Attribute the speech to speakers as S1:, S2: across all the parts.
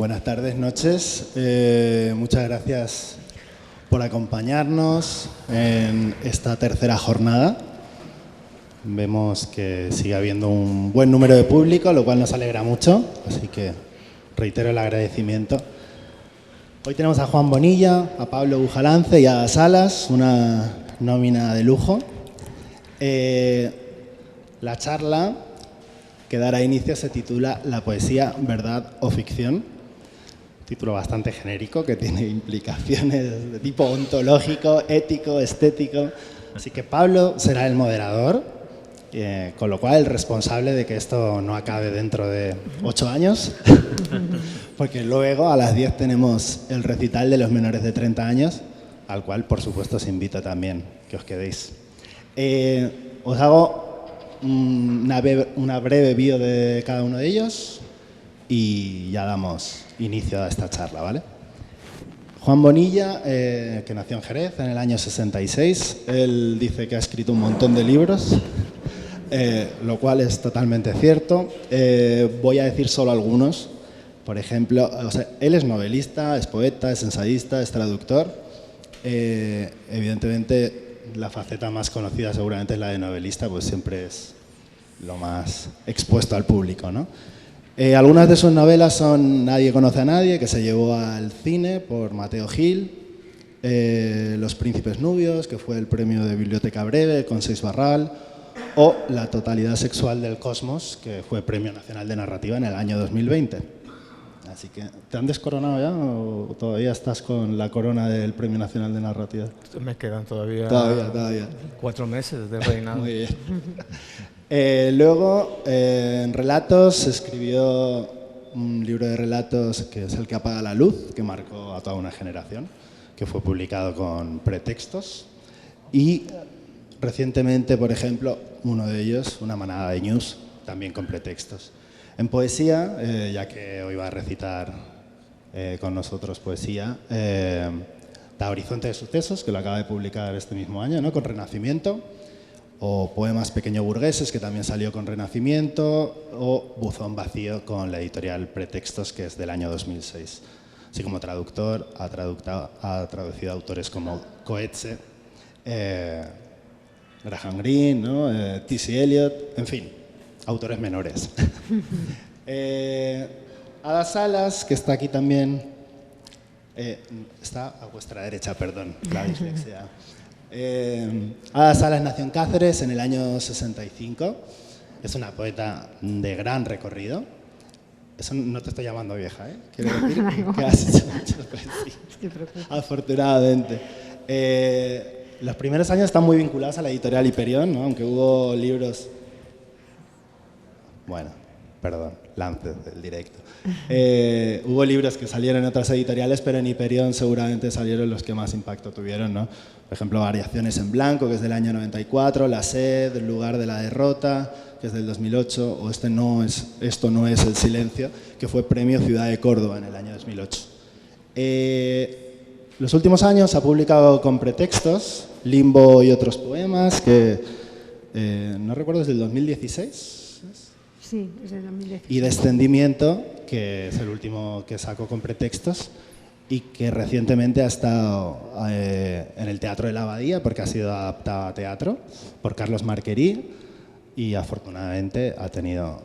S1: Buenas tardes, noches. Muchas gracias por acompañarnos en esta tercera jornada. Vemos que sigue habiendo un buen número de público, lo cual nos alegra mucho, así que reitero el agradecimiento. Hoy tenemos a Juan Bonilla, a Pablo Bujalance y a Ada Salas, una nómina de lujo. La charla que dará inicio se titula La poesía, verdad o ficción. Título bastante genérico que tiene implicaciones de tipo ontológico, ético, estético. Así que Pablo será el moderador, con lo cual el responsable de que esto no acabe dentro de 8 años, porque luego a las 10 tenemos el recital de los menores de 30 años, al cual por supuesto os invito también que os quedéis. Os hago una breve bio de cada uno de ellos y ya damos inicio a esta charla, ¿vale? Juan Bonilla, que nació en Jerez en el año 66, él dice que ha escrito un montón de libros, lo cual es totalmente cierto. Voy a decir solo algunos. Por ejemplo, él es novelista, es poeta, es ensayista, es traductor. Evidentemente, la faceta más conocida seguramente es la de novelista, pues siempre es lo más expuesto al público, ¿no? Algunas de sus novelas son Nadie conoce a nadie, que se llevó al cine por Mateo Gil, Los príncipes nubios, que fue el premio de Biblioteca Breve con Seix Barral, o La totalidad sexual del cosmos, que fue Premio Nacional de Narrativa en el año 2020. Así que, ¿te han descoronado ya o todavía estás con la corona del Premio Nacional de Narrativa?
S2: Me quedan todavía 4 meses de reinado.
S1: Muy bien. Luego, en relatos, escribió un libro de relatos que es El que apaga la luz, que marcó a toda una generación, que fue publicado con pretextos. Y recientemente, por ejemplo, uno de ellos, Una manada de news, también con pretextos. En poesía, ya que hoy va a recitar con nosotros poesía, da Horizonte de sucesos, que lo acaba de publicar este mismo año, ¿no? Con Renacimiento, o Poemas pequeño burgueses, que también salió con Renacimiento, o Buzón vacío con la editorial Pretextos, que es del año 2006. Así como traductor, ha traducido autores como Coetzee, Graham Greene, ¿no? T.C. Eliot, en fin, autores menores. Ada Salas, que está aquí también, está a vuestra derecha, perdón, la dislexia. Ada Salas nació en Cáceres en el año 65. Es una poeta de gran recorrido. Eso no te estoy llamando vieja, ¿eh? Quiero decir que has hecho muchas poesías. Afortunadamente. Los primeros años están muy vinculados a la editorial Hiperión, ¿no? Aunque hubo libros... Bueno, perdón, lances del directo. Hubo libros que salieron en otras editoriales, pero en Hiperión seguramente salieron los que más impacto tuvieron, ¿no? Por ejemplo, Variaciones en blanco, que es del año 94, La sed, El lugar de la derrota, que es del 2008, o Esto no es el silencio, que fue premio Ciudad de Córdoba en el año 2008. Los últimos años ha publicado con pretextos, Limbo y otros poemas, que no recuerdo, desde el 2016.
S3: Sí, es del 2016.
S1: Y Descendimiento, que es el último que sacó con pretextos y que recientemente ha estado en el Teatro de la Abadía porque ha sido adaptado a teatro por Carlos Marquerí y afortunadamente ha tenido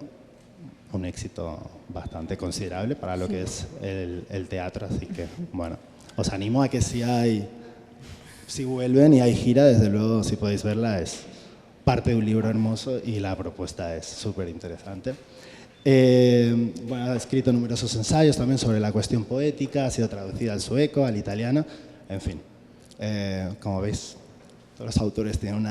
S1: un éxito bastante considerable para lo que es el teatro, así que bueno, os animo a que si vuelven y hay gira, desde luego si podéis verla es parte de un libro hermoso y la propuesta es súper interesante. Bueno, ha escrito numerosos ensayos también sobre la cuestión poética, ha sido traducida al sueco, al italiano, en fin. Como veis, todos los autores tienen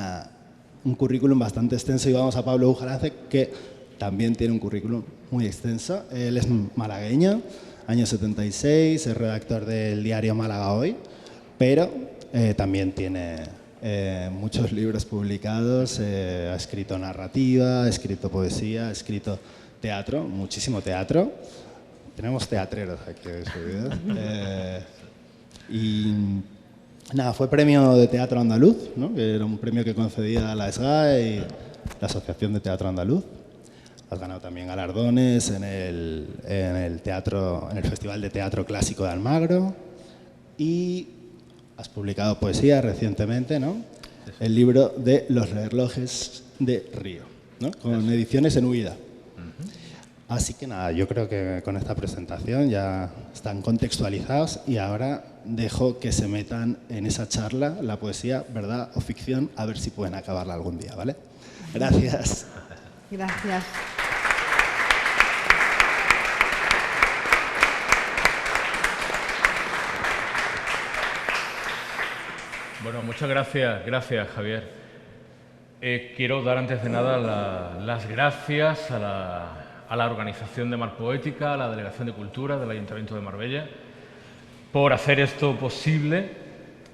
S1: un currículum bastante extenso y vamos a Pablo Bujalance, que también tiene un currículum muy extenso. Él es malagueño, año 76, es redactor del diario Málaga Hoy, pero también tiene... muchos libros publicados, ha escrito narrativa, ha escrito poesía, ha escrito teatro, muchísimo teatro. Tenemos teatreros aquí subidos. Y nada, fue premio de teatro andaluz, ¿no? Que era un premio que concedía la SGAE y la Asociación de Teatro Andaluz. Has ganado también galardones en el Festival de Teatro Clásico de Almagro y has publicado poesía recientemente, ¿no? El libro de Los relojes de Río, ¿no? Con ediciones en Huida. Así que nada, yo creo que con esta presentación ya están contextualizados y ahora dejo que se metan en esa charla, la poesía, verdad o ficción, a ver si pueden acabarla algún día, ¿vale? Gracias.
S3: Gracias.
S2: Bueno, muchas gracias Javier. Quiero dar antes de nada las gracias a la organización de Mar Poética, a la Delegación de Cultura del Ayuntamiento de Marbella, por hacer esto posible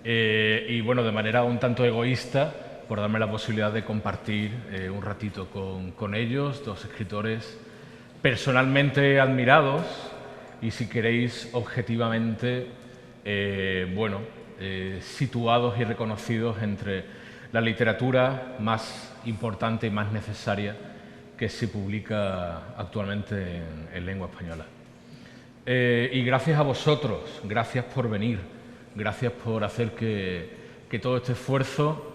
S2: y, bueno, de manera un tanto egoísta, por darme la posibilidad de compartir un ratito con ellos, dos escritores personalmente admirados y, si queréis, objetivamente, situados y reconocidos entre la literatura más importante y más necesaria que se publica actualmente en lengua española. Y gracias a vosotros, gracias por venir, gracias por hacer que todo este esfuerzo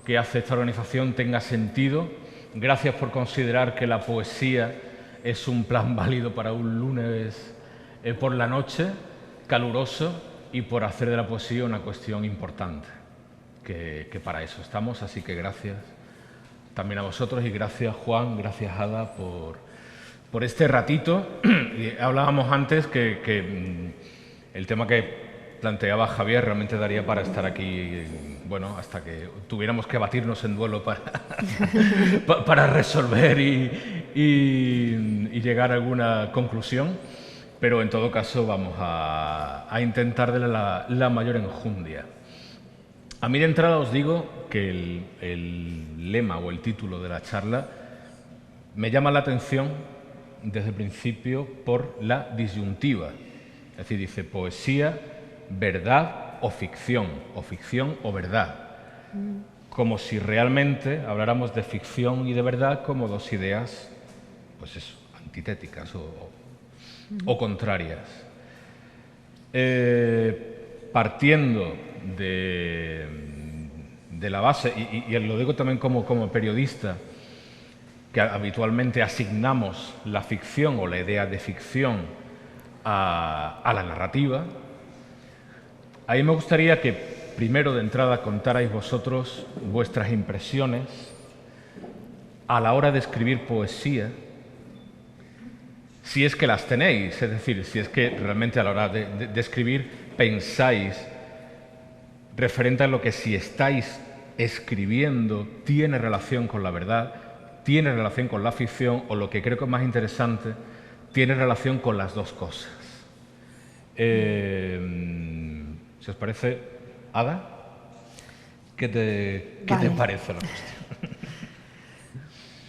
S2: que hace esta organización tenga sentido, gracias por considerar que la poesía es un plan válido para un lunes por la noche, caluroso, y por hacer de la poesía una cuestión importante, que para eso estamos, así que gracias también a vosotros y gracias Juan, gracias Ada por este ratito. Y hablábamos antes que el tema que planteaba Javier realmente daría para estar aquí, bueno, hasta que tuviéramos que batirnos en duelo para resolver y llegar a alguna conclusión, pero en todo caso vamos a intentar darle la mayor enjundia. A mí de entrada os digo que el lema o el título de la charla me llama la atención desde el principio por la disyuntiva. Es decir, dice poesía, verdad o ficción o verdad. Como si realmente habláramos de ficción y de verdad como dos ideas, pues eso, antitéticas o contrarias. Partiendo de la base, y lo digo también como periodista, que habitualmente asignamos la ficción o la idea de ficción a la narrativa, a mí me gustaría que primero de entrada contarais vosotros vuestras impresiones a la hora de escribir poesía, si es que las tenéis, es decir, si es que realmente a la hora de escribir pensáis referente a lo que si estáis escribiendo tiene relación con la verdad, tiene relación con la ficción o, lo que creo que es más interesante, tiene relación con las dos cosas. Si os parece, Ada, ¿qué te parece la cuestión?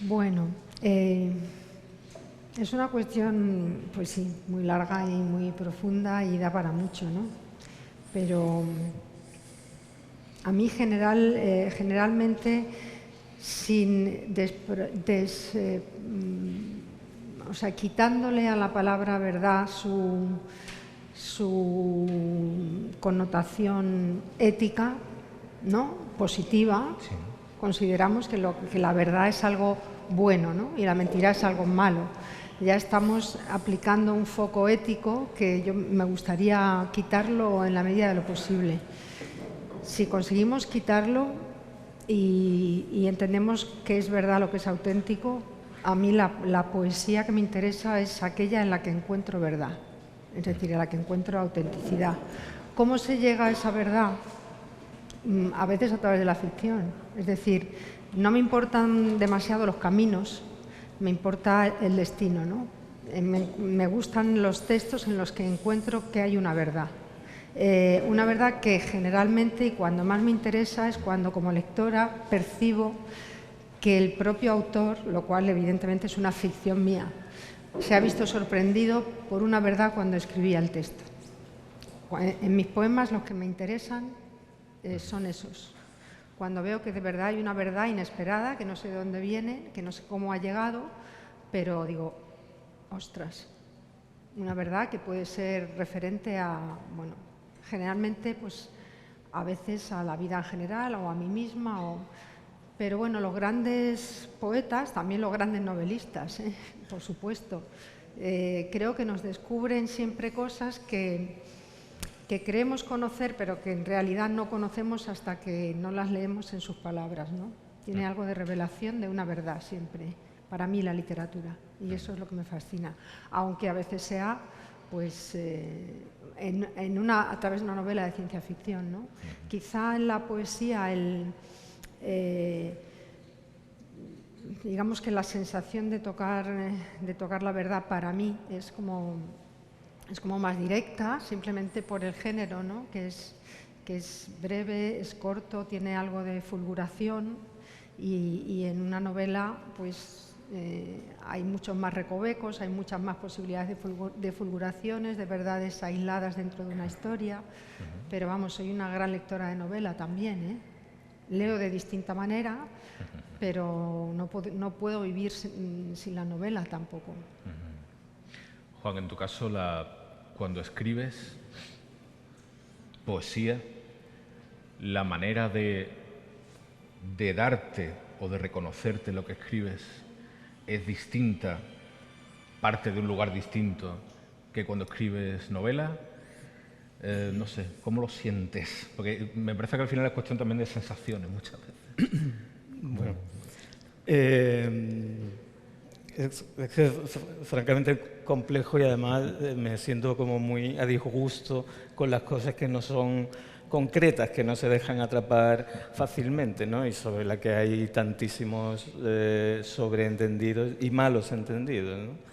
S3: Bueno, es una cuestión, pues sí, muy larga y muy profunda y da para mucho, ¿no? Pero a mí generalmente, quitándole a la palabra verdad su connotación ética, ¿no? Positiva, sí. Consideramos que la verdad es algo bueno, ¿no? Y la mentira es algo malo. Ya estamos aplicando un foco ético que me gustaría quitarlo en la medida de lo posible. Si conseguimos quitarlo y entendemos que es verdad lo que es auténtico, a mí la poesía que me interesa es aquella en la que encuentro verdad, es decir, en la que encuentro autenticidad. ¿Cómo se llega a esa verdad? A veces a través de la ficción. Es decir, no me importan demasiado los caminos, me importa el destino, ¿no? Me gustan los textos en los que encuentro que hay una verdad. Una verdad que generalmente, y cuando más me interesa, es cuando como lectora percibo que el propio autor, lo cual evidentemente es una ficción mía, se ha visto sorprendido por una verdad cuando escribía el texto. En mis poemas los que me interesan son esos. Cuando veo que de verdad hay una verdad inesperada, que no sé de dónde viene, que no sé cómo ha llegado, pero digo, ostras, una verdad que puede ser referente a, bueno, generalmente, pues a veces a la vida en general o a mí misma, pero bueno, los grandes poetas, también los grandes novelistas, por supuesto, creo que nos descubren siempre cosas que creemos conocer, pero que en realidad no conocemos hasta que no las leemos en sus palabras, ¿no? Tiene algo de revelación de una verdad siempre, para mí la literatura, y eso es lo que me fascina, aunque a veces sea pues a través de una novela de ciencia ficción, ¿no? Quizá en la poesía digamos que la sensación de tocar la verdad para mí es como más directa, simplemente por el género, ¿no? que es breve, es corto, tiene algo de fulguración, y en una novela pues hay muchos más recovecos, hay muchas más posibilidades de fulguraciones, de verdades aisladas dentro de una historia, pero vamos, soy una gran lectora de novela también, ¿eh? Leo de distinta manera, pero no puedo vivir sin la novela tampoco.
S2: Juan, en tu caso, cuando escribes poesía, la manera de darte o de reconocerte lo que escribes es distinta, parte de un lugar distinto que cuando escribes novela. No sé, ¿cómo lo sientes? Porque me parece que al final es cuestión también de sensaciones muchas veces.
S4: Bueno, es que es francamente complejo, y además me siento como muy a disgusto con las cosas que no son concretas, que no se dejan atrapar fácilmente, ¿no? Y sobre la que hay tantísimos sobreentendidos y malos entendidos, ¿no?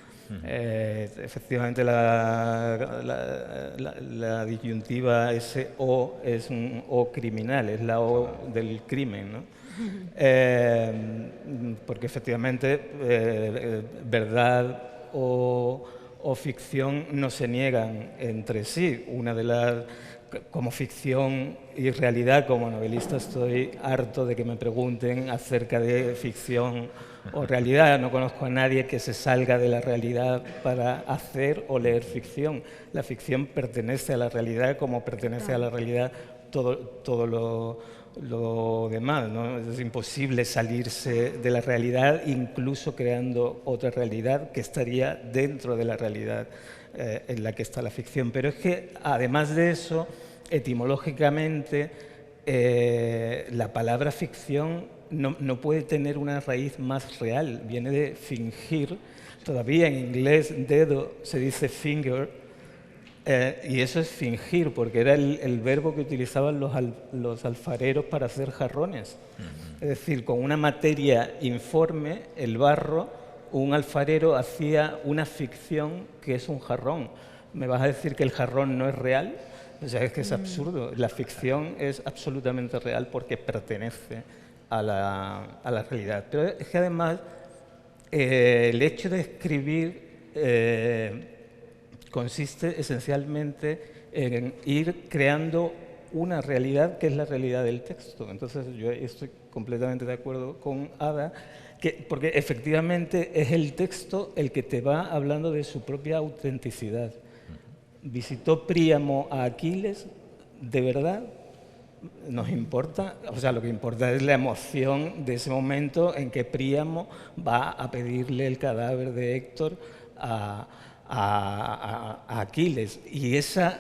S4: Efectivamente, la disyuntiva ese O es un O criminal, es la O del crimen, ¿no? Porque efectivamente verdad o ficción no se niegan entre sí. Como ficción y realidad, como novelista, estoy harto de que me pregunten acerca de ficción o realidad. No conozco a nadie que se salga de la realidad para hacer o leer ficción. La ficción pertenece a la realidad como pertenece a la realidad todo lo demás, ¿no? Es imposible salirse de la realidad, incluso creando otra realidad que estaría dentro de la realidad en la que está la ficción. Pero es que, además de eso, etimológicamente, la palabra ficción no puede tener una raíz más real, viene de fingir. Todavía en inglés dedo se dice finger, y eso es fingir, porque era el verbo que utilizaban los alfareros para hacer jarrones. Es decir, con una materia informe, el barro, un alfarero hacía una ficción que es un jarrón. ¿Me vas a decir que el jarrón no es real? O sea, es que es absurdo. La ficción es absolutamente real porque pertenece a la realidad. Pero es que además el hecho de escribir consiste esencialmente en ir creando una realidad que es la realidad del texto. Entonces yo estoy completamente de acuerdo con Ada, porque efectivamente es el texto el que te va hablando de su propia autenticidad. ¿Visitó Príamo a Aquiles? ¿De verdad nos importa? O sea, lo que importa es la emoción de ese momento en que Príamo va a pedirle el cadáver de Héctor a Aquiles. Y esa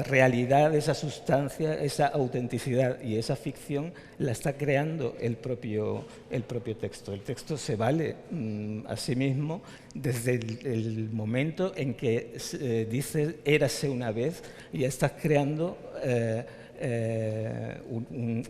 S4: realidad, esa sustancia, esa autenticidad y esa ficción la está creando el propio texto. El texto se vale a sí mismo desde el momento en que dices érase una vez, y ya estás creando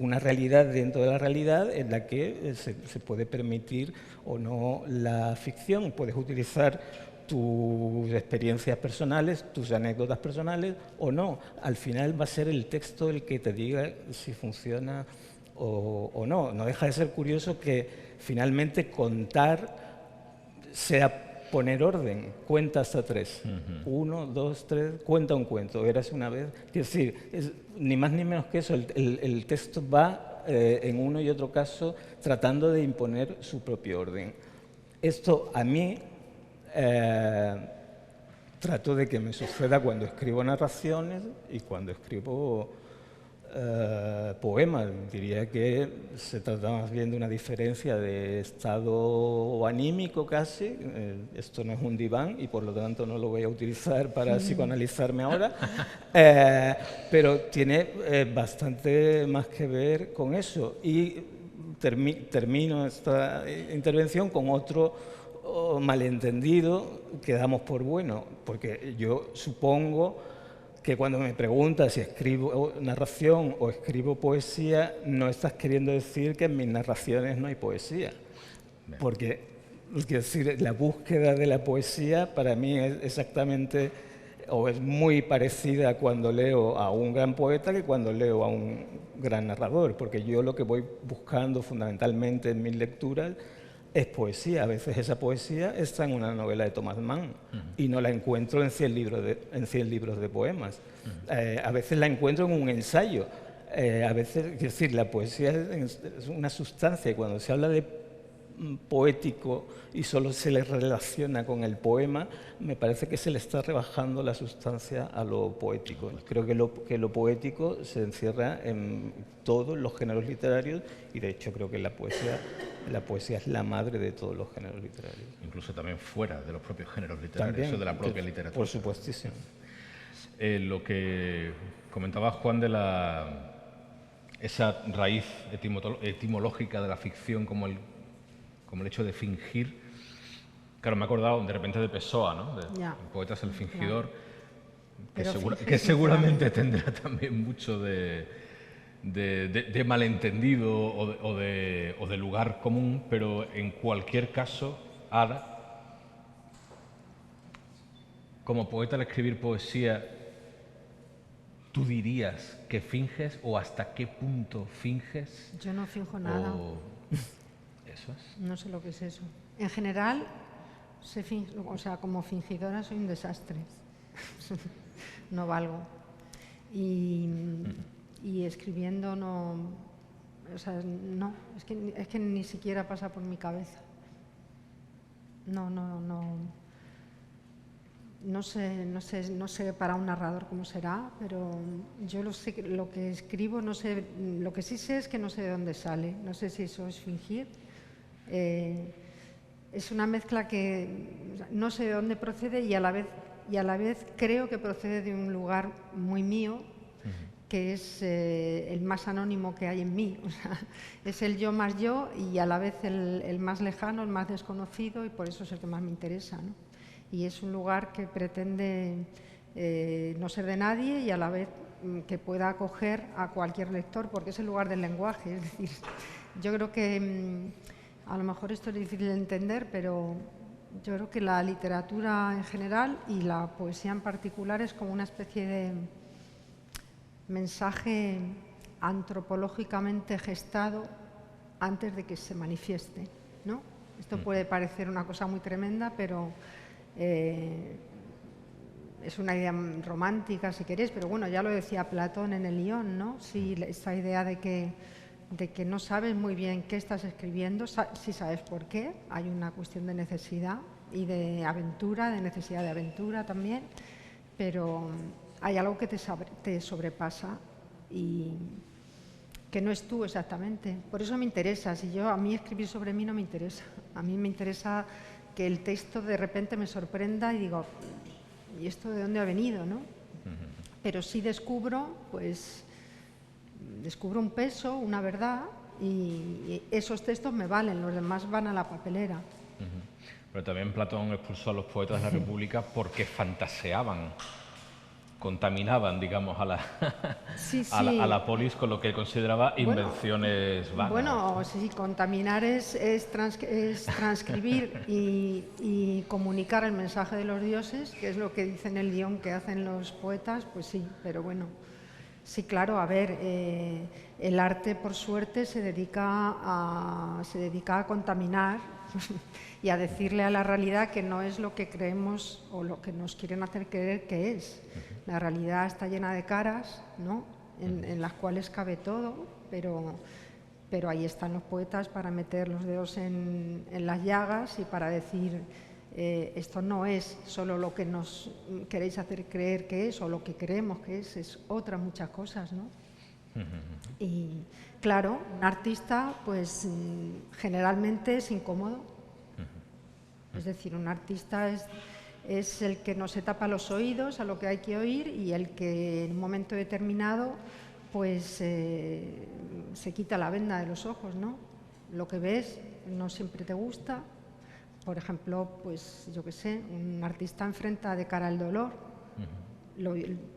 S4: una realidad dentro de la realidad en la que se puede permitir o no la ficción. Puedes utilizar tus experiencias personales, tus anécdotas personales o no. Al final va a ser el texto el que te diga si funciona o no. No deja de ser curioso que finalmente contar sea poner orden. Cuenta hasta 3. 1, 2, 3, cuenta un cuento. Érase una vez. Es decir, ni más ni menos que eso. El texto va, en uno y otro caso, tratando de imponer su propio orden. Esto a mí trato de que me suceda cuando escribo narraciones y cuando escribo poemas. Diría que se trata más bien de una diferencia de estado anímico casi. Esto no es un diván y por lo tanto no lo voy a utilizar para psicoanalizarme ahora, pero tiene bastante más que ver con eso. Y termino esta intervención con otro malentendido que damos por bueno, porque yo supongo que cuando me preguntas si escribo narración o escribo poesía, no estás queriendo decir que en mis narraciones no hay poesía. Porque, quiero decir, la búsqueda de la poesía para mí es exactamente, o es muy parecida cuando leo a un gran poeta que cuando leo a un gran narrador, porque yo lo que voy buscando fundamentalmente en mis lecturas es poesía. A veces esa poesía está en una novela de Thomas Mann y no la encuentro en 100 libros de poemas. A veces la encuentro en un ensayo. A veces, es decir, la poesía es una sustancia y cuando se habla de poético y solo se le relaciona con el poema, me parece que se le está rebajando la sustancia a lo poético. Creo que lo poético se encierra en todos los géneros literarios y de hecho creo que la poesía es la madre de todos los géneros literarios.
S2: Incluso también fuera de los propios géneros literarios,
S4: También,
S2: eso de la propia literatura.
S4: Por supuestísimo.
S2: Lo que comentaba Juan de esa raíz etimológica de la ficción como el hecho de fingir. Claro, me he acordado de repente de Pessoa, ¿no? El poeta es el fingidor, que seguramente tendrá también mucho de malentendido o de lugar común, pero en cualquier caso, Ada, como poeta al escribir poesía, ¿tú dirías que finges o hasta qué punto finges?
S3: Yo no finjo nada.
S2: Eso es.
S3: No sé lo que es eso. En general, como fingidora soy un desastre. No valgo. Y escribiendo no... O sea, no. Es que ni siquiera pasa por mi cabeza. No sé para un narrador cómo será, pero yo lo que escribo, no sé, lo que sí sé es que no sé de dónde sale. No sé si eso es fingir. Es una mezcla que no sé de dónde procede y a la vez creo que procede de un lugar muy mío, que es el más anónimo que hay en mí. O sea, es el yo más yo y a la vez el más lejano, el más desconocido, y por eso es el que más me interesa, ¿no? Y es un lugar que pretende no ser de nadie y a la vez que pueda acoger a cualquier lector, porque es el lugar del lenguaje. Es decir, yo creo que a lo mejor esto es difícil de entender, pero yo creo que la literatura en general y la poesía en particular es como una especie de mensaje antropológicamente gestado antes de que se manifieste, ¿no? Esto puede parecer una cosa muy tremenda, pero es una idea romántica, si queréis, pero bueno, ya lo decía Platón en el Ión, ¿no? Sí, esta idea de que no sabes muy bien qué estás escribiendo, sí sabes por qué, hay una cuestión de necesidad y de aventura, de necesidad de aventura también, pero hay algo que te sobrepasa y que no es tú exactamente. Por eso me interesa. A mí escribir sobre mí no me interesa. A mí me interesa que el texto de repente me sorprenda y digo, ¿y esto de dónde ha venido, no? Pero sí descubro un peso, una verdad, y esos textos me valen, los demás van a la papelera.
S2: Pero también Platón expulsó a los poetas de la República porque fantaseaban, contaminaban, digamos, a la polis con lo que él consideraba invenciones vanas.
S3: Bueno, sí, contaminar es transcribir y comunicar el mensaje de los dioses, que es lo que dicen el guión que hacen los poetas, pues sí, pero bueno, sí, claro, a ver, el arte, por suerte, se dedica a contaminar y a decirle a la realidad que no es lo que creemos o lo que nos quieren hacer creer que es. La realidad está llena de caras, ¿no? En las cuales cabe todo, pero ahí están los poetas para meter los dedos en las llagas y para decir Esto no es solo lo que nos queréis hacer creer que es o lo que creemos que es otras muchas cosas, ¿no? Y claro, un artista pues generalmente es incómodo. Es decir, un artista es el que no se tapa los oídos a lo que hay que oír y el que en un momento determinado pues se quita la venda de los ojos, ¿no? Lo que ves no siempre te gusta. Por ejemplo, pues yo qué sé, un artista enfrenta de cara al dolor.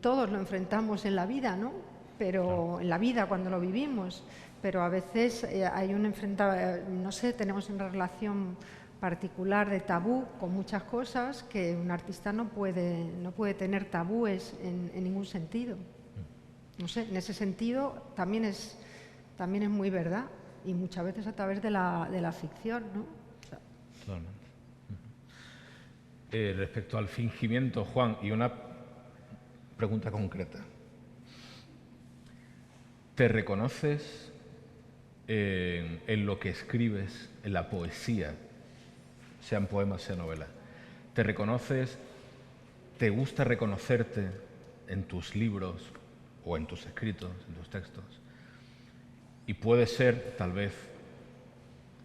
S3: Todos lo enfrentamos en la vida, ¿no? Pero en la vida cuando lo vivimos. Pero a veces hay un enfrentamiento, no sé, tenemos una relación particular de tabú con muchas cosas que un artista no puede tener tabúes en ningún sentido. No sé, en ese sentido también es muy verdad y muchas veces a través de la ficción, ¿no?
S2: Totalmente. Respecto al fingimiento, Juan, y una pregunta concreta. ¿Te reconoces en lo que escribes, en la poesía, sean poemas, sean novelas? ¿Te reconoces, te gusta reconocerte en tus libros o en tus escritos, en tus textos? Y puede ser, tal vez,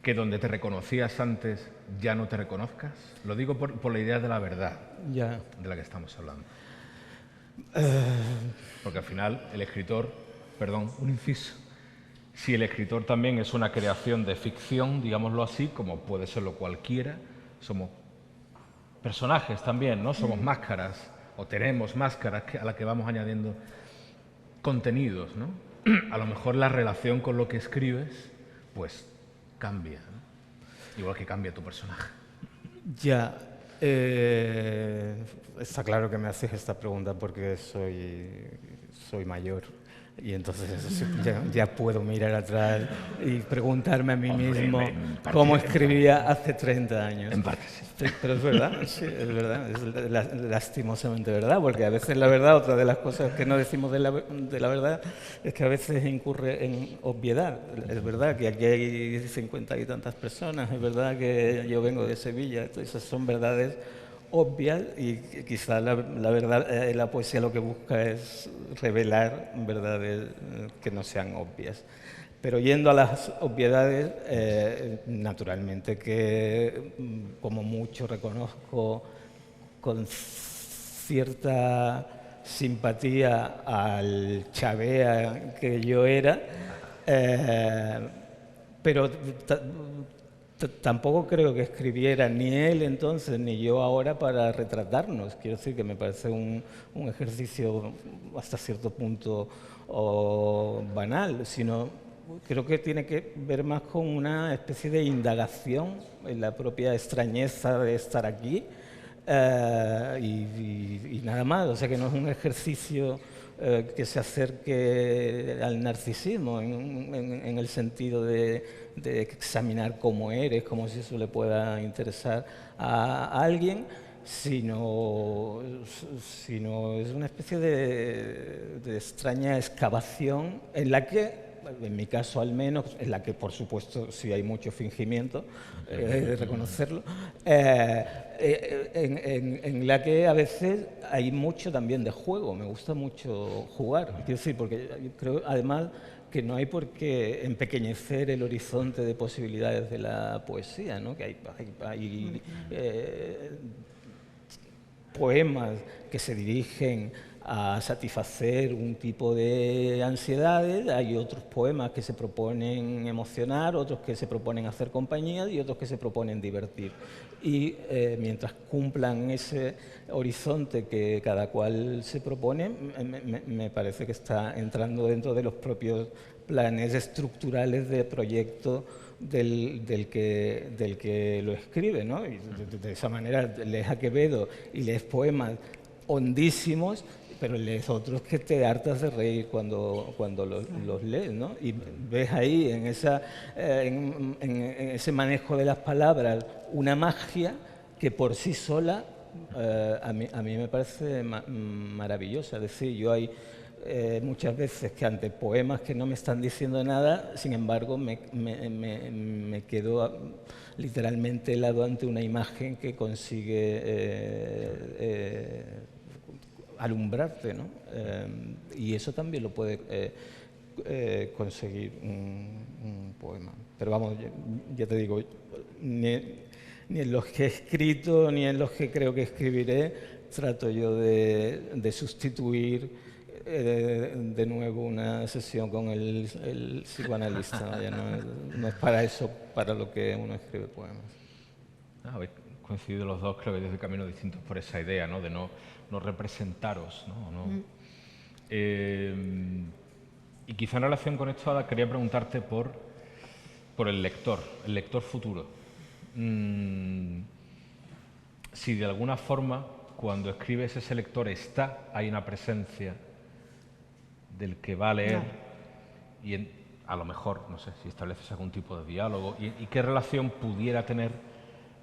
S2: que donde te reconocías antes ya no te reconozcas. Lo digo por la idea de la verdad de la que estamos hablando. Porque al final el escritor, perdón, un inciso, si el escritor también es una creación de ficción, digámoslo así, como puede serlo cualquiera, somos personajes también, ¿no? Somos máscaras, o tenemos máscaras a las que vamos añadiendo contenidos, ¿no? A lo mejor la relación con lo que escribes, pues cambia, ¿no? Igual que cambia tu personaje.
S4: Ya, está claro que me haces esta pregunta porque soy mayor y entonces ya puedo mirar atrás y preguntarme a mí mismo cómo escribía hace 30 años.
S2: En parte sí.
S4: Pero es verdad, sí, es verdad, es lastimosamente verdad, porque a veces la verdad, otra de las cosas que no decimos de la verdad, es que a veces incurre en obviedad. Es verdad que aquí hay 50 y tantas personas, es verdad que yo vengo de Sevilla, esas son verdades obvias y quizá la verdad, la poesía lo que busca es revelar verdades que no sean obvias. Pero yendo a las obviedades, naturalmente que como mucho reconozco con cierta simpatía al Chavea que yo era, pero tampoco creo que escribiera ni él entonces ni yo ahora para retratarnos. Quiero decir que me parece un ejercicio hasta cierto punto banal, sino creo que tiene que ver más con una especie de indagación en la propia extrañeza de estar aquí y nada más. O sea, que no es un ejercicio que se acerque al narcisismo en el sentido de examinar cómo eres, como si eso le pueda interesar a alguien, sino es una especie de extraña excavación en la que, en mi caso al menos, en la que por supuesto sí hay mucho fingimiento, de reconocerlo, en la que a veces hay mucho también de juego. Me gusta mucho jugar, quiero decir, porque yo creo además que no hay por qué empequeñecer el horizonte de posibilidades de la poesía, ¿no? Que hay poemas que se dirigen a satisfacer un tipo de ansiedades, hay otros poemas que se proponen emocionar, otros que se proponen hacer compañía y otros que se proponen divertir. Y mientras cumplan ese horizonte que cada cual se propone, me parece que está entrando dentro de los propios planes estructurales de proyecto del que lo escribe, ¿no? Y de esa manera lees a Quevedo y lees poemas hondísimos, pero lees otros que te hartas de reír cuando los lees, ¿no? Y ves ahí en ese manejo de las palabras una magia que por sí sola a mí me parece maravillosa. Es decir, yo hay muchas veces que ante poemas que no me están diciendo nada, sin embargo, me quedo literalmente helado ante una imagen que consigue alumbrarte, ¿no? Y eso también lo puede conseguir un poema. Pero vamos, ya te digo, ni en los que he escrito ni en los que creo que escribiré trato yo de sustituir de nuevo una sesión con el psicoanalista. Ya no es para eso para lo que uno escribe poemas.
S2: Habéis coincidido los dos, creo que desde caminos distintos por esa idea, ¿no? De no representaros, ¿no? Y quizá en relación con esto, Ada, quería preguntarte por el lector futuro. Si de alguna forma, cuando escribes ese lector hay una presencia del que va a leer, no. Y a lo mejor, no sé, si estableces algún tipo de diálogo, y qué relación pudiera tener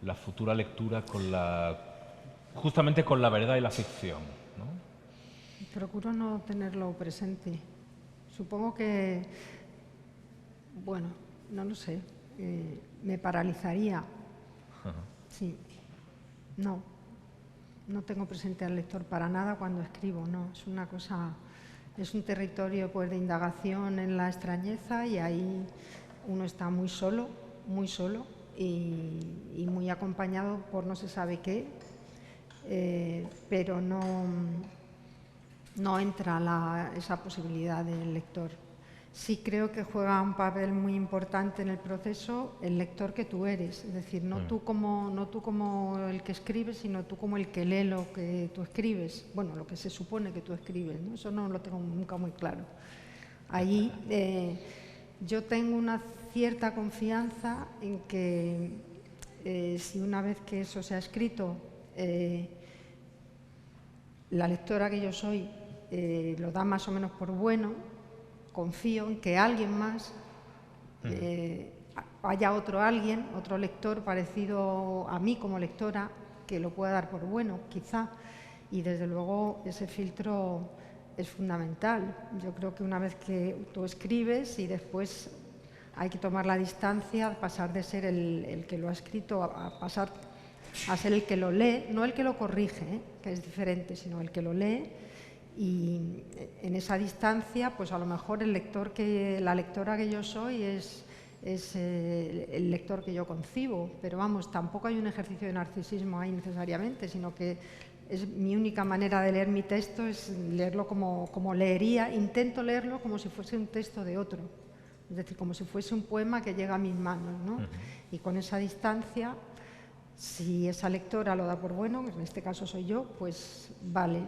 S2: la futura lectura justamente con la verdad y la ficción, ¿no?
S3: Procuro no tenerlo presente. Supongo que, bueno, no lo sé, me paralizaría. Sí, no tengo presente al lector para nada cuando escribo, no, es una cosa, es un territorio pues de indagación en la extrañeza, y ahí uno está muy solo y muy acompañado por no se sabe qué, pero no entra esa posibilidad del lector. Sí creo que juega un papel muy importante en el proceso el lector que tú eres, es decir, no tú como el que escribes, sino tú como el que lee lo que tú escribes, bueno, lo que se supone que tú escribes, ¿no? Eso no lo tengo nunca muy claro. Ahí yo tengo una cierta confianza en que si una vez que eso se ha escrito, la lectora que yo soy lo da más o menos por bueno, confío en que alguien más, haya otro lector parecido a mí como lectora, que lo pueda dar por bueno, quizá, y desde luego ese filtro es fundamental. Yo creo que una vez que tú escribes y después hay que tomar la distancia, pasar de ser el que lo ha escrito a pasar a ser el que lo lee, no el que lo corrige, que es diferente, sino el que lo lee. Y en esa distancia, pues a lo mejor la lectora que yo soy es el lector que yo concibo, pero vamos, tampoco hay un ejercicio de narcisismo ahí necesariamente, sino que es mi única manera de leer mi texto, es leerlo como leería, intento leerlo como si fuese un texto de otro, es decir, como si fuese un poema que llega a mis manos, ¿no? Y con esa distancia, si esa lectora lo da por bueno, en este caso soy yo, pues vale.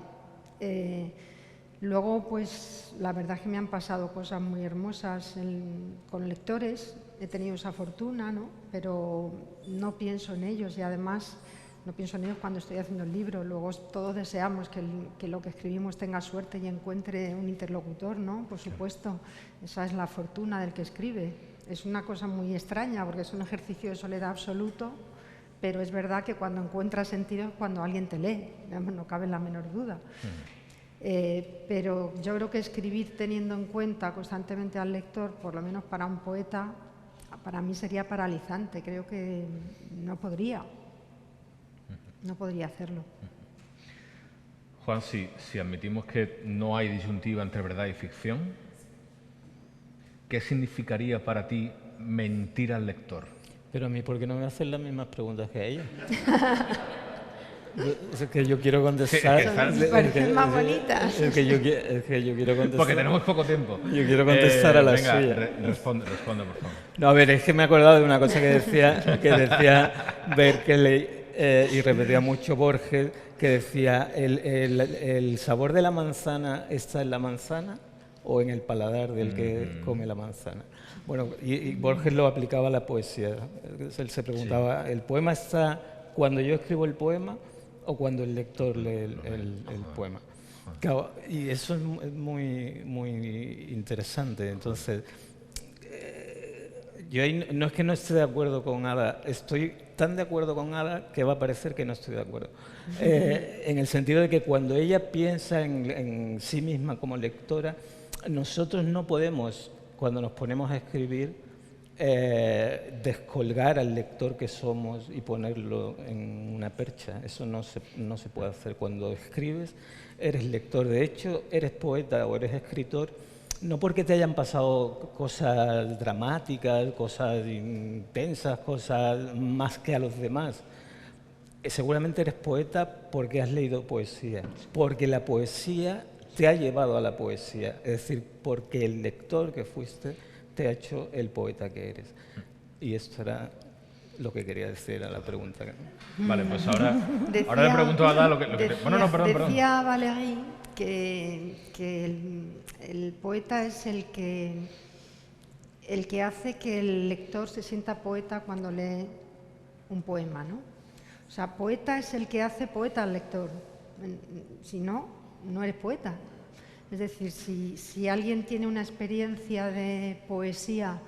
S3: Luego, pues la verdad es que me han pasado cosas muy hermosas con lectores, he tenido esa fortuna, ¿no? Pero no pienso en ellos, y además no pienso en ellos cuando estoy haciendo el libro. Luego todos deseamos que lo que escribimos tenga suerte y encuentre un interlocutor, ¿no? Por supuesto, esa es la fortuna del que escribe. Es una cosa muy extraña porque es un ejercicio de soledad absoluto, pero es verdad que cuando encuentras sentido es cuando alguien te lee, no cabe la menor duda. Pero yo creo que escribir teniendo en cuenta constantemente al lector, por lo menos para un poeta, para mí sería paralizante. Creo que no podría hacerlo.
S2: Juan, si admitimos que no hay disyuntiva entre verdad y ficción, ¿qué significaría para ti mentir al lector?
S4: Pero a mí, ¿por qué no me hacen las mismas preguntas que a ella? Es que yo quiero contestar.
S3: Me parecen más bonitas.
S4: Es que yo quiero contestar.
S2: Porque tenemos poco tiempo.
S4: Yo quiero contestar a la
S2: venga,
S4: suya.
S2: Responde, por favor.
S4: No, a ver, es que me he acordado de una cosa que decía Berkeley y repetía mucho Borges, que decía: el sabor de la manzana está en la manzana o en el paladar del que come la manzana. Bueno, y Borges lo aplicaba a la poesía. Él se preguntaba, ¿el poema está cuando yo escribo el poema o cuando el lector lee el poema? Claro, y eso es muy, muy interesante. Entonces, Yo ahí no es que no esté de acuerdo con Ada, estoy tan de acuerdo con Ada que va a parecer que no estoy de acuerdo. En el sentido de que cuando ella piensa en sí misma como lectora, nosotros no podemos, cuando nos ponemos a escribir, descolgar al lector que somos y ponerlo en una percha. Eso no se puede hacer. Cuando escribes, eres lector. De hecho, eres poeta o eres escritor, no porque te hayan pasado cosas dramáticas, cosas intensas, cosas más que a los demás. Seguramente eres poeta porque has leído poesía, porque la poesía te ha llevado a la poesía, es decir, porque el lector que fuiste te ha hecho el poeta que eres. Y esto era lo que quería decir a la pregunta.
S2: Vale, pues ahora le pregunto a Ada lo que bueno, no, perdón.
S3: Decía Valéry que el poeta es el que hace que el lector se sienta poeta cuando lee un poema, ¿no? O sea, poeta es el que hace poeta al lector. Si no, no eres poeta. Es decir, si alguien tiene una experiencia de poesía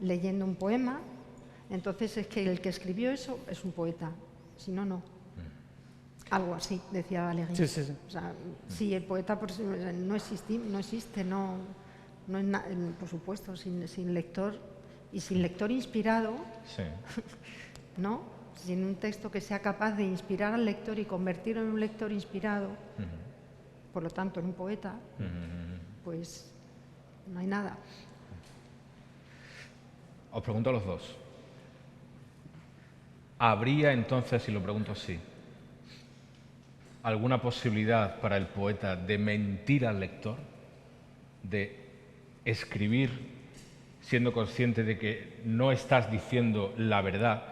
S3: leyendo un poema, entonces es que el que escribió eso es un poeta. Si no, no. Algo así, decía Valéry.
S4: Sí, sí, sí.
S3: O sea, sí, el poeta no existe, por supuesto, sin lector y sin lector inspirado,
S2: Sí.
S3: ¿no? Sin un texto que sea capaz de inspirar al lector y convertirlo en un lector inspirado, por lo tanto en un poeta, pues no hay nada.
S2: Os pregunto a los dos. ¿Habría entonces, y lo pregunto así, alguna posibilidad para el poeta de mentir al lector? De escribir siendo consciente de que no estás diciendo la verdad,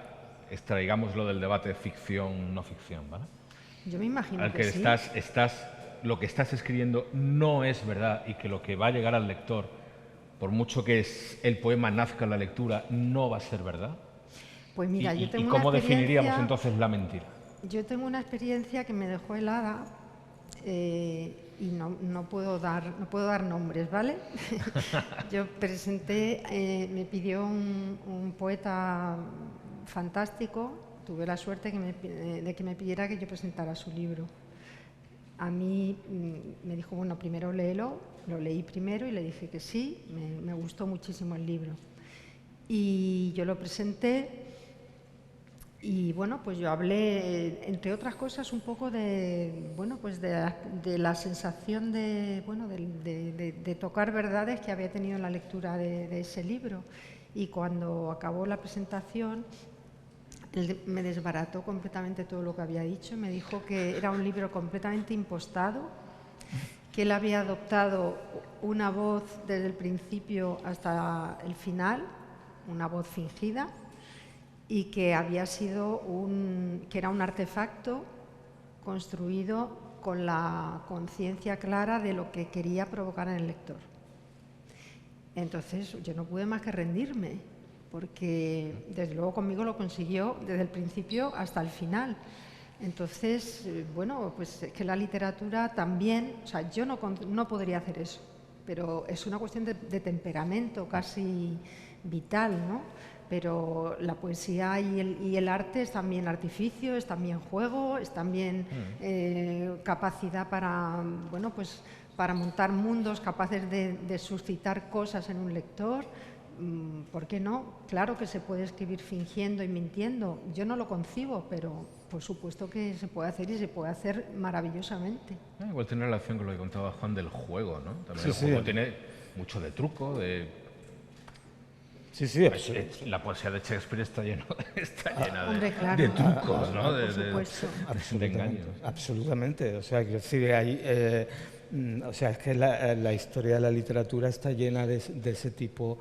S2: extraigámoslo del debate de ficción, no ficción, ¿vale?
S3: Yo me imagino
S2: al que
S3: sí.
S2: lo que estás escribiendo no es verdad y que lo que va a llegar al lector, por mucho que el poema nazca en la lectura, no va a ser verdad.
S3: Pues mira, yo tengo
S2: ¿Y cómo
S3: una
S2: definiríamos entonces la mentira?
S3: Yo tengo una experiencia que me dejó helada y no puedo dar nombres, ¿vale? Yo presenté, me pidió un poeta fantástico, tuve la suerte de que me pidiera que yo presentara su libro. A mí me dijo, bueno, primero léelo, lo leí primero y le dije que sí, me gustó muchísimo el libro. Y yo lo presenté y bueno, pues yo hablé, entre otras cosas, un poco de la sensación de tocar verdades que había tenido en la lectura de ese libro. Y cuando acabó la presentación, él me desbarató completamente todo lo que había dicho, me dijo que era un libro completamente impostado, que él había adoptado una voz desde el principio hasta el final, una voz fingida, y que había sido que era un artefacto construido con la conciencia clara de lo que quería provocar en el lector. Entonces yo no pude más que rendirme, porque desde luego conmigo lo consiguió desde el principio hasta el final. Entonces, bueno, pues es que la literatura también, o sea, yo no podría hacer eso, pero es una cuestión de temperamento casi vital, ¿no? Pero la poesía y el arte es también artificio, es también juego, es también capacidad para, bueno, pues para montar mundos capaces de suscitar cosas en un lector. ¿Por qué no? Claro que se puede escribir fingiendo y mintiendo. Yo no lo concibo, pero por supuesto que se puede hacer y se puede hacer maravillosamente.
S2: Igual tiene relación con lo que contaba Juan del juego, ¿no? También
S4: Sí,
S2: el juego
S4: sí.
S2: tiene mucho de truco, de...
S4: Sí, sí,
S2: La poesía de Shakespeare está llena
S3: Hombre, claro.
S2: de trucos, ¿no?
S3: Por supuesto.
S2: De engaños.
S4: Absolutamente. O sea, quiero decir, o sea, es que la historia de la literatura está llena de ese tipo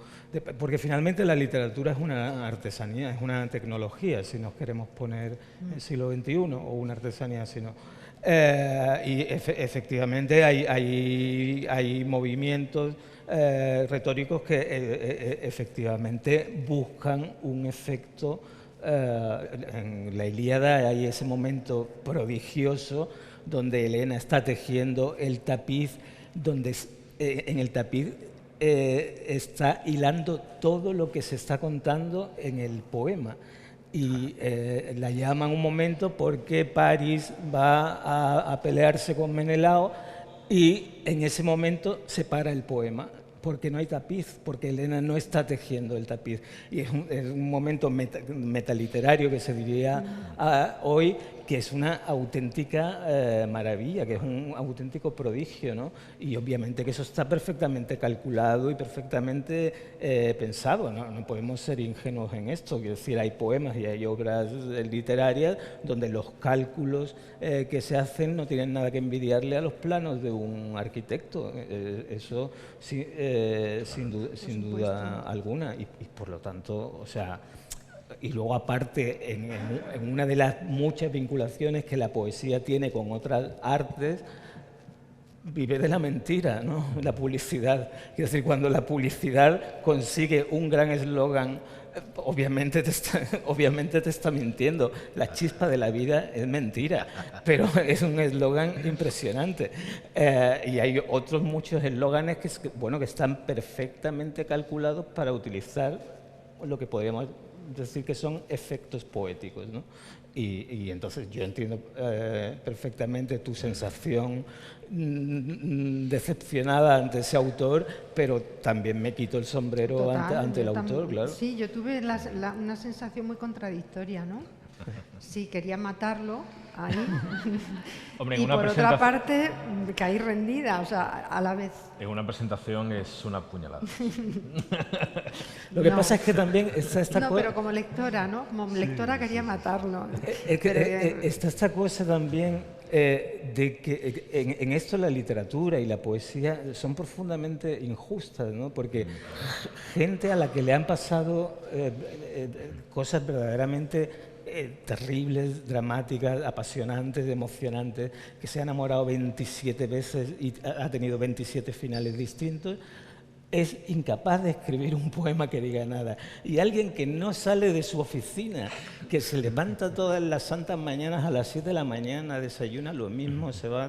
S4: porque finalmente la literatura es una artesanía, es una tecnología, si nos queremos poner en el siglo XXI, o una artesanía, si no. Y efectivamente hay movimientos retóricos que efectivamente buscan un efecto. En la Ilíada hay ese momento prodigioso donde Helena está tejiendo el tapiz, donde en el tapiz está hilando todo lo que se está contando en el poema. Y la llaman un momento porque París va a pelearse con Menelao y en ese momento se para el poema porque no hay tapiz, porque Elena no está tejiendo el tapiz. Y es un momento metaliterario que se diría hoy, que es una auténtica maravilla, que es un auténtico prodigio, ¿no? Y obviamente que eso está perfectamente calculado y perfectamente pensado, ¿no? No podemos ser ingenuos en esto. Quiero decir, hay poemas y hay obras literarias donde los cálculos que se hacen no tienen nada que envidiarle a los planos de un arquitecto. Eso sí, sin duda alguna. Y por lo tanto, o sea... Y luego, aparte, en una de las muchas vinculaciones que la poesía tiene con otras artes, vive de la mentira, ¿no? La publicidad. Es decir, cuando la publicidad consigue un gran eslogan, obviamente te está mintiendo. La chispa de la vida es mentira, pero es un eslogan impresionante. Y hay otros muchos eslóganes que están perfectamente calculados para utilizar lo que podríamos decir que son efectos poéticos, ¿no? Y entonces yo entiendo perfectamente tu sensación decepcionada ante ese autor, pero también me quito el sombrero ante el autor, claro.
S3: Sí, yo tuve una sensación muy contradictoria, ¿no? Sí, quería matarlo ahí.
S2: Hombre,
S3: y por otra parte caí rendida, o sea, a la vez.
S2: En una presentación es una puñalada.
S4: Lo que pasa es que también está esta cosa...
S3: No, pero como lectora, ¿no? Como lectora quería matarlo.
S4: Está esta cosa también de que en esto la literatura y la poesía son profundamente injustas, ¿no? Porque gente a la que le han pasado cosas verdaderamente terribles, dramáticas, apasionantes, emocionantes, que se ha enamorado 27 veces y ha tenido 27 finales distintos, es incapaz de escribir un poema que diga nada. Y alguien que no sale de su oficina, que se levanta todas las santas mañanas a las 7 de la mañana, desayuna lo mismo, se va,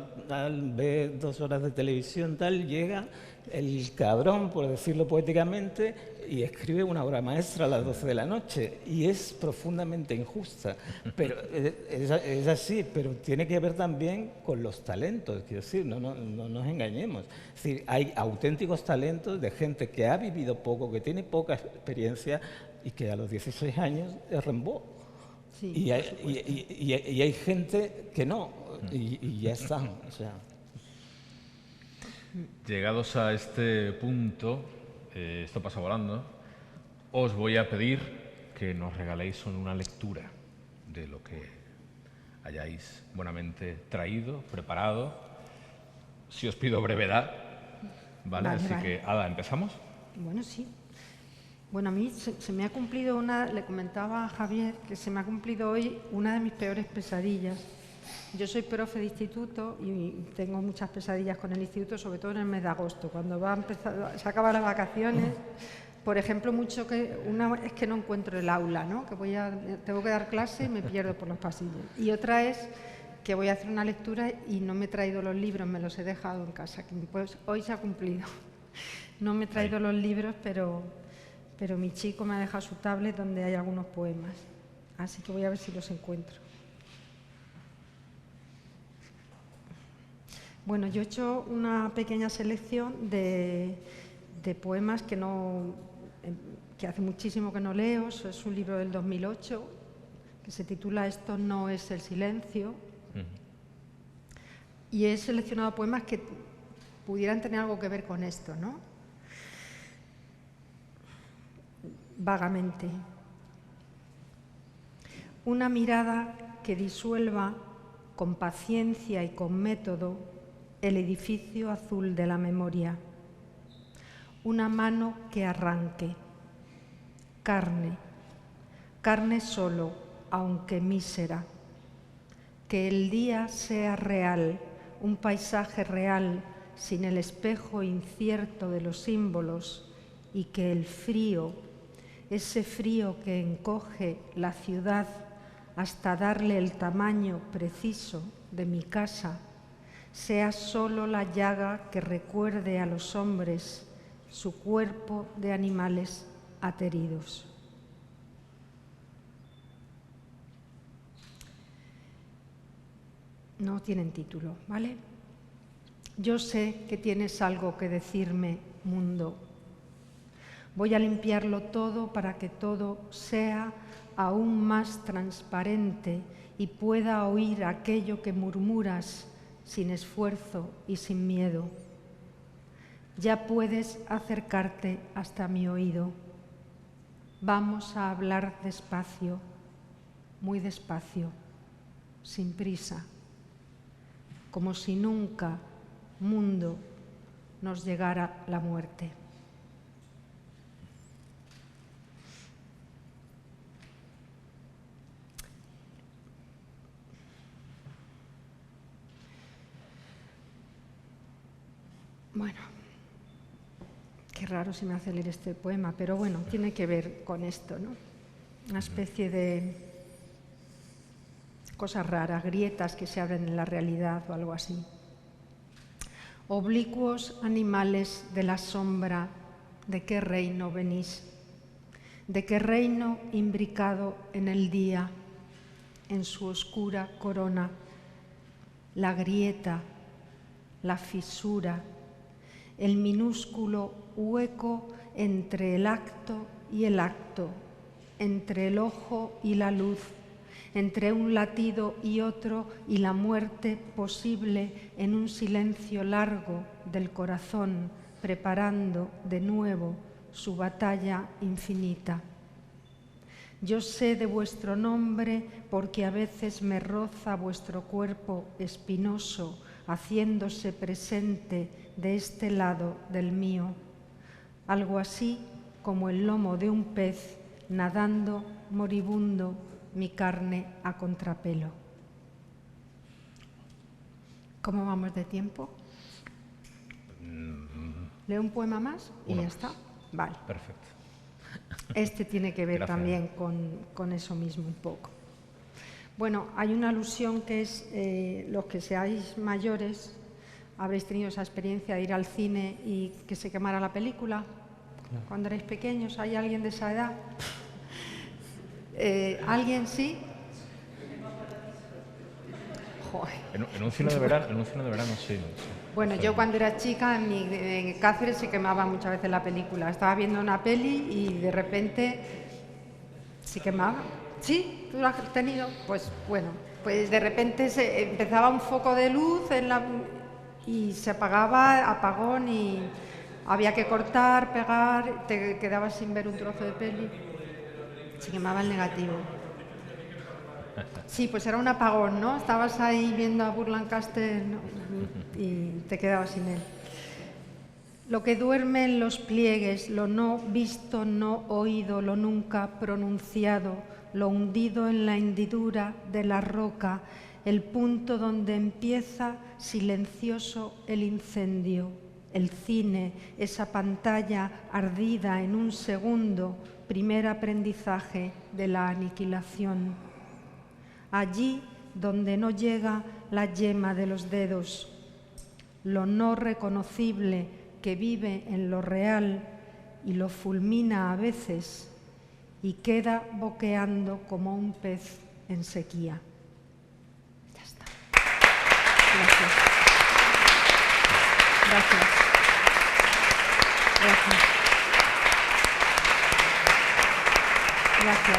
S4: ve 2 horas de televisión, tal, llega el cabrón, por decirlo poéticamente, y escribe una obra maestra a las 12 de la noche. Y es profundamente injusta. Pero es así, pero tiene que ver también con los talentos. Quiero decir, no nos engañemos. Es decir, hay auténticos talentos de gente que ha vivido poco, que tiene poca experiencia y que a los 16 años es Rimbaud. Sí, y hay gente que no, y ya están. O sea.
S2: Llegados a este punto, esto pasa volando, os voy a pedir que nos regaléis una lectura de lo que hayáis buenamente traído, preparado. Si os pido brevedad, ¿vale? Así que, Ada, ¿empezamos?
S3: Bueno, sí. Bueno, a mí se me ha cumplido le comentaba a Javier que se me ha cumplido hoy una de mis peores pesadillas. Yo soy profe de instituto y tengo muchas pesadillas con el instituto, sobre todo en el mes de agosto, cuando se acaban las vacaciones. Por ejemplo, una es que no encuentro el aula, ¿no? Que tengo que dar clase y me pierdo por los pasillos. Y otra es que voy a hacer una lectura y no me he traído los libros, me los he dejado en casa. Pues hoy se ha cumplido. No me he traído los libros, pero mi chico me ha dejado su tablet donde hay algunos poemas. Así que voy a ver si los encuentro. Bueno, yo he hecho una pequeña selección de poemas que hace muchísimo que no leo. Es un libro del 2008 que se titula Esto no es el silencio. Y he seleccionado poemas que pudieran tener algo que ver con esto, ¿no? Vagamente. Una mirada que disuelva con paciencia y con método el edificio azul de la memoria. Una mano que arranque. Carne solo, aunque mísera. Que el día sea real, un paisaje real, sin el espejo incierto de los símbolos, y que el frío, ese frío que encoge la ciudad hasta darle el tamaño preciso de mi casa, sea solo la llaga que recuerde a los hombres su cuerpo de animales ateridos. No tienen título, ¿vale? Yo sé que tienes algo que decirme, mundo. Voy a limpiarlo todo para que todo sea aún más transparente y pueda oír aquello que murmuras sin esfuerzo y sin miedo. Ya puedes acercarte hasta mi oído. Vamos a hablar despacio, muy despacio, sin prisa, como si nunca, mundo, nos llegara la muerte. Bueno, qué raro se me hace leer este poema, pero bueno, tiene que ver con esto, ¿no? Una especie de cosas raras, grietas que se abren en la realidad o algo así. Oblicuos animales de la sombra, ¿de qué reino venís? ¿De qué reino imbricado en el día, en su oscura corona? La grieta, la fisura, el minúsculo hueco entre el acto y el acto, entre el ojo y la luz, entre un latido y otro y la muerte posible en un silencio largo del corazón, preparando de nuevo su batalla infinita. Yo sé de vuestro nombre porque a veces me roza vuestro cuerpo espinoso, haciéndose presente de este lado del mío, algo así como el lomo de un pez nadando moribundo mi carne a contrapelo. ¿Cómo vamos de tiempo? ¿Leo un poema más y ya está? Vale.
S2: Perfecto.
S3: Este tiene que ver
S2: Gracias.
S3: también con eso mismo un poco. Bueno, hay una alusión que es, los que seáis mayores, habréis tenido esa experiencia de ir al cine y que se quemara la película. Claro. Cuando erais pequeños, ¿hay alguien de esa edad? ¿Alguien sí? Joder.
S2: En un cine de verano, sí.
S3: Bueno, yo cuando era chica en Cáceres se quemaba muchas veces la película. Estaba viendo una peli y de repente se quemaba. ¿Sí? ¿Tú lo has tenido? Pues bueno, pues de repente se empezaba un foco de luz y se apagaba, apagón y había que cortar, pegar, te quedabas sin ver un trozo de peli. Se quemaba el negativo. Sí, pues era un apagón, ¿no? Estabas ahí viendo a Burt Lancaster, ¿no? Y te quedabas sin él. Lo que duerme en los pliegues, lo no visto, no oído, lo nunca pronunciado, lo hundido en la hendidura de la roca, el punto donde empieza silencioso el incendio, el cine, esa pantalla ardida en un segundo, primer aprendizaje de la aniquilación. Allí donde no llega la yema de los dedos, lo no reconocible que vive en lo real y lo fulmina a veces y queda boqueando como un pez en sequía. Ya está. Gracias. Gracias. Gracias. Gracias.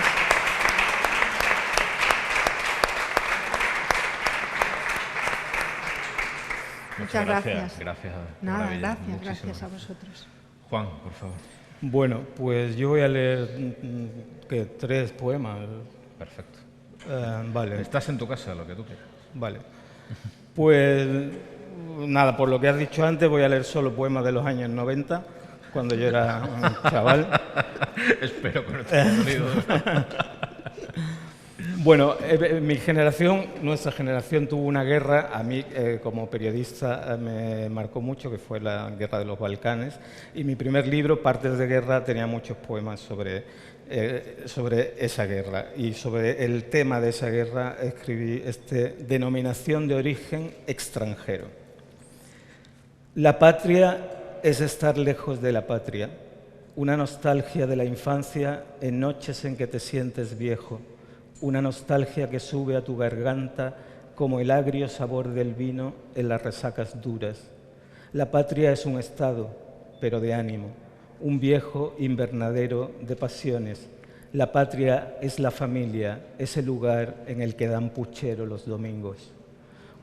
S3: Muchas gracias.
S2: Gracias.
S3: Nada, gracias a vosotros.
S2: Juan, por favor.
S4: Bueno, pues yo voy a leer 3 poemas.
S2: Perfecto.
S4: Vale.
S2: Estás en tu casa, lo que tú quieras.
S4: Vale. Pues nada, por lo que has dicho antes, voy a leer solo poemas de los años 90, cuando yo era un chaval.
S2: Espero que no te haya dolido.
S4: Bueno, nuestra generación tuvo una guerra, a mí como periodista me marcó mucho, que fue la guerra de los Balcanes, y mi primer libro, Partes de guerra, tenía muchos poemas sobre esa guerra, y sobre el tema de esa guerra escribí denominación de origen extranjero. La patria es estar lejos de la patria, una nostalgia de la infancia en noches en que te sientes viejo, una nostalgia que sube a tu garganta como el agrio sabor del vino en las resacas duras. La patria es un estado, pero de ánimo, un viejo invernadero de pasiones. La patria es la familia, ese lugar en el que dan puchero los domingos.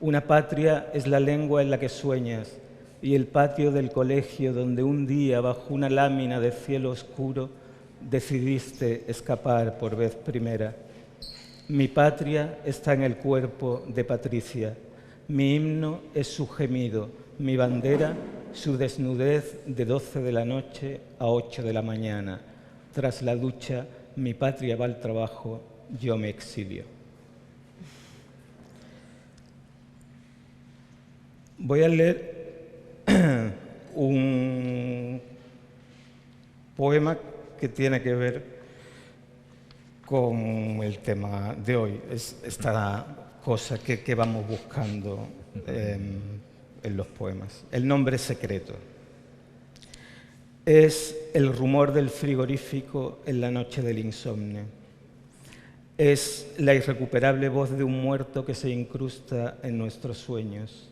S4: Una patria es la lengua en la que sueñas y el patio del colegio donde un día, bajo una lámina de cielo oscuro, decidiste escapar por vez primera. Mi patria está en el cuerpo de Patricia. Mi himno es su gemido, mi bandera, su desnudez de 12 de la noche a 8 de la mañana. Tras la ducha, mi patria va al trabajo, yo me exilio. Voy a leer un poema que tiene que ver con el tema de hoy, es esta cosa que vamos buscando en los poemas. El nombre secreto. Es el rumor del frigorífico en la noche del insomnio. Es la irrecuperable voz de un muerto que se incrusta en nuestros sueños.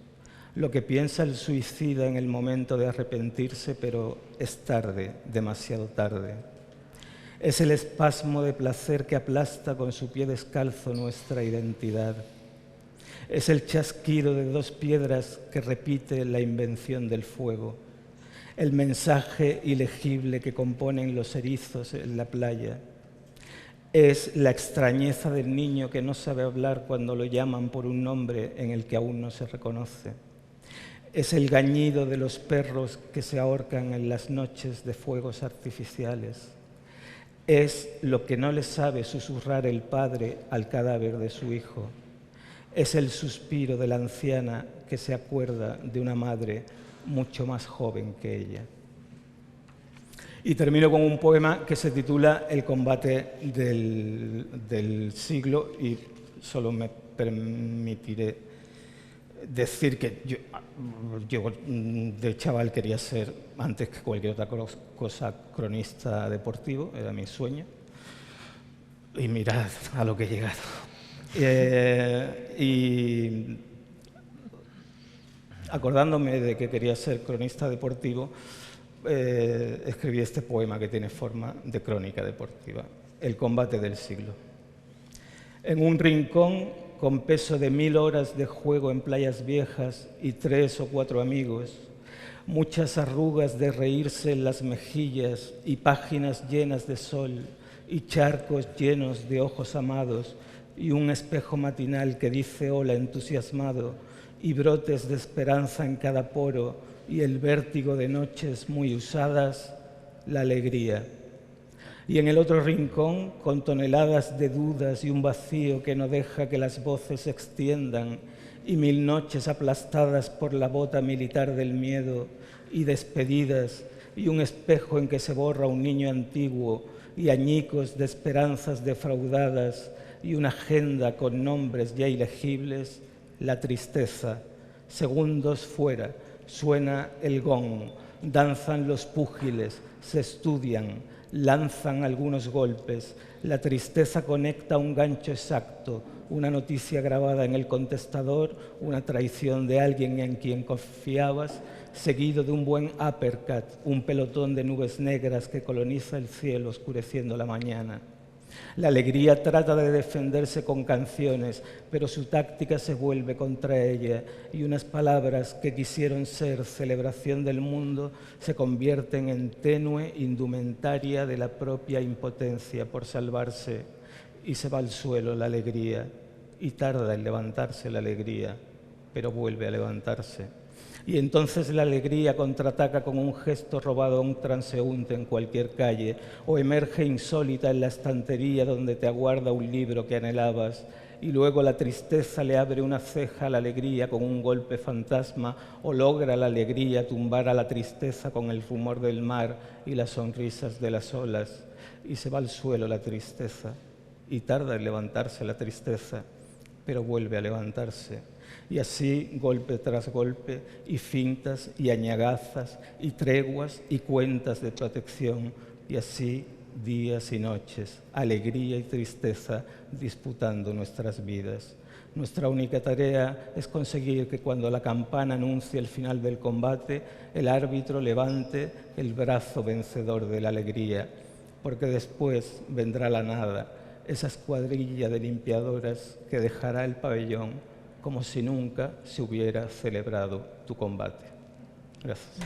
S4: Lo que piensa el suicida en el momento de arrepentirse, pero es tarde, demasiado tarde. Es el espasmo de placer que aplasta con su pie descalzo nuestra identidad. Es el chasquido de dos piedras que repite la invención del fuego. El mensaje ilegible que componen los erizos en la playa. Es la extrañeza del niño que no sabe hablar cuando lo llaman por un nombre en el que aún no se reconoce. Es el gañido de los perros que se ahorcan en las noches de fuegos artificiales. Es lo que no le sabe susurrar el padre al cadáver de su hijo. Es el suspiro de la anciana que se acuerda de una madre mucho más joven que ella. Y termino con un poema que se titula El combate del siglo, y solo me permitiré decir que yo de chaval quería ser, antes que cualquier otra cosa, cronista deportivo, era mi sueño. Y mirad a lo que he llegado. Y acordándome de que quería ser cronista deportivo, escribí este poema que tiene forma de crónica deportiva, El combate del siglo. En un rincón, con peso de 1000 horas de juego en playas viejas y 3 o 4 amigos, muchas arrugas de reírse en las mejillas y páginas llenas de sol y charcos llenos de ojos amados y un espejo matinal que dice hola entusiasmado y brotes de esperanza en cada poro y el vértigo de noches muy usadas, la alegría. Y en el otro rincón, con toneladas de dudas y un vacío que no deja que las voces se extiendan, y 1000 noches aplastadas por la bota militar del miedo, y despedidas, y un espejo en que se borra un niño antiguo, y añicos de esperanzas defraudadas, y una agenda con nombres ya ilegibles, la tristeza. Segundos fuera, suena el gong, danzan los púgiles, se estudian, lanzan algunos golpes, la tristeza conecta un gancho exacto, una noticia grabada en el contestador, una traición de alguien en quien confiabas, seguido de un buen uppercut, un pelotón de nubes negras que coloniza el cielo oscureciendo la mañana. La alegría trata de defenderse con canciones, pero su táctica se vuelve contra ella y unas palabras que quisieron ser celebración del mundo se convierten en tenue indumentaria de la propia impotencia por salvarse y se va al suelo la alegría y tarda en levantarse la alegría, pero vuelve a levantarse. Y entonces la alegría contraataca con un gesto robado a un transeúnte en cualquier calle o emerge insólita en la estantería donde te aguarda un libro que anhelabas y luego la tristeza le abre una ceja a la alegría con un golpe fantasma o logra la alegría tumbar a la tristeza con el rumor del mar y las sonrisas de las olas y se va al suelo la tristeza y tarda en levantarse la tristeza pero vuelve a levantarse. Y así, golpe tras golpe, y fintas, y añagazas, y treguas, y cuentas de protección, y así, días y noches, alegría y tristeza disputando nuestras vidas. Nuestra única tarea es conseguir que cuando la campana anuncie el final del combate, el árbitro levante el brazo vencedor de la alegría, porque después vendrá la nada, esa escuadrilla de limpiadoras que dejará el pabellón como si nunca se hubiera celebrado tu combate. Gracias.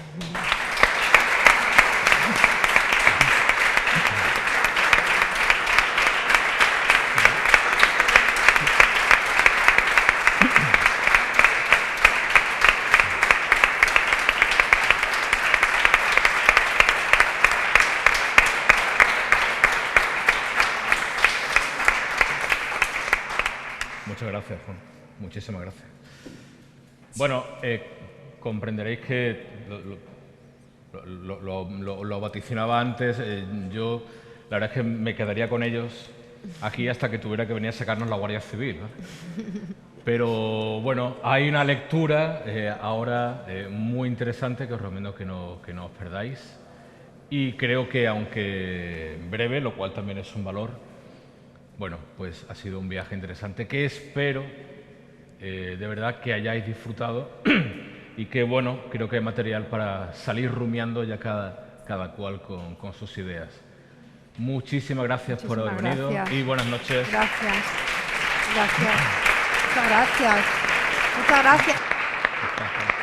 S2: Muchas gracias, Juan. Muchísimas gracias. Bueno, comprenderéis que lo vaticinaba antes. Yo, la verdad es que me quedaría con ellos aquí hasta que tuviera que venir a sacarnos la Guardia Civil, ¿no? Pero bueno, hay una lectura ahora muy interesante que os recomiendo que no os perdáis. Y creo que, aunque breve, lo cual también es un valor, bueno, pues ha sido un viaje interesante que espero de verdad que hayáis disfrutado y que, bueno, creo que hay material para salir rumiando ya cada cual con sus ideas. Muchísimas gracias por haber venido y buenas noches.
S3: Gracias. Gracias. Muchas gracias. Muchas gracias.